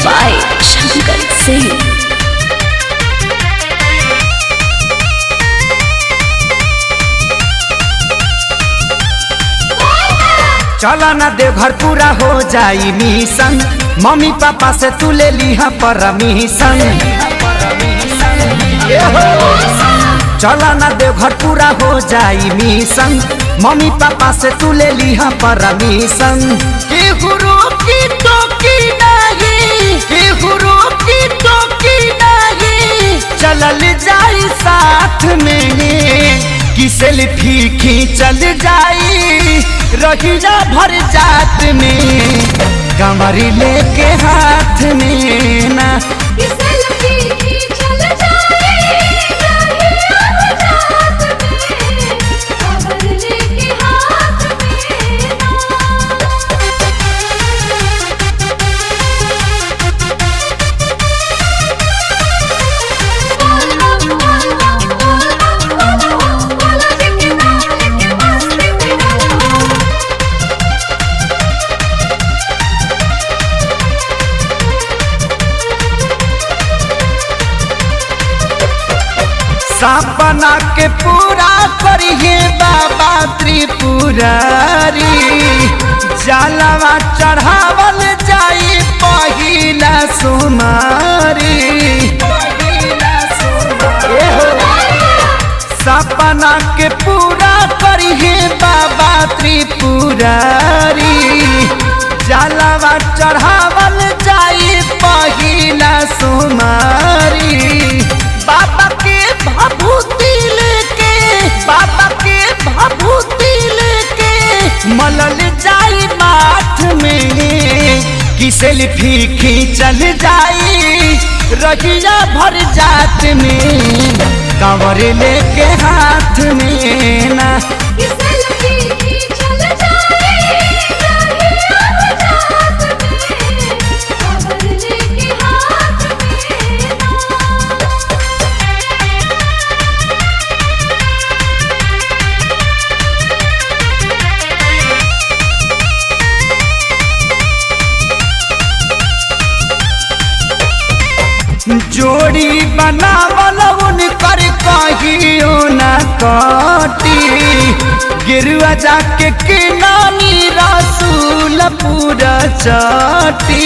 by Shankar Singh. चला ना देवघर पूरा हो जाई मिशन, मम्मी पापा से तू ले लिहा परमिशन। चला ना देवघर पूरा हो जाई मिशन, मम्मी पापा से तू ले लिहा परमिशन। केहुरो की टोकी नहीं, केहुरो की टोकी नहीं, चलल जाई साथ में कि सेल्फी खींचल जाई रहिया भर जात में, कमरी लेके हाथ में ना। सपना के पूरा करिए बाबा त्रिपुरारी, जलवा चढ़ावल जाई पहिला सोमारी। सपना के पूरा करिए बाबा त्रिपुरारी, जलवा चढ़ावल जाई पहिला सोमारी। बाबा के भभूति लेके, बाबा के भभूति लेके मलल जाई माथ में कि सेल्फी खींचल जाई रहिया भर जात में, कांवर लेके हाथ में ना। जोड़ी बनावल उनकर कहियो न कटी, गिरुआ जाके किनानी रसूल पूरा चटी।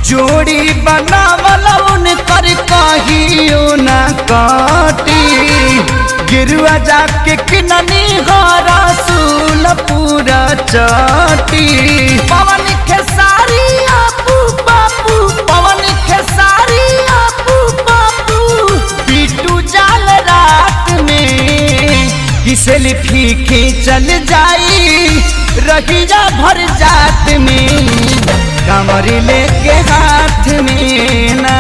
जोड़ी बनावल उनकर कहियो न कटी, गिरुआ जाके किनानी रसूल पूरा चटी। पवन खेसारी आपू बापू, पवन खेसारी आपू बापू, बिटू जाल रात में कि सेल्फी खींचल जाई रहिया भर जात में, कमर लेके हाथ में ना।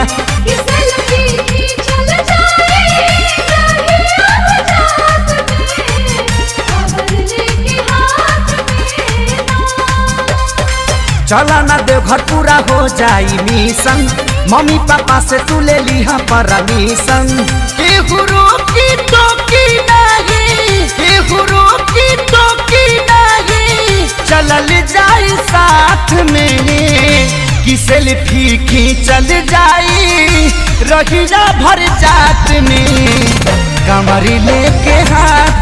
चला ना देवघर पूरा हो जाई मिशन, मम्मी पापा से तू ले लिहा परमिशन। केहुरो की टोकी नहीं, केहुरो की टोकी नहीं, चलल जाई साथ में कि सेल्फी खींचल जाई रहिया भर जात में, कमर लेके हाथ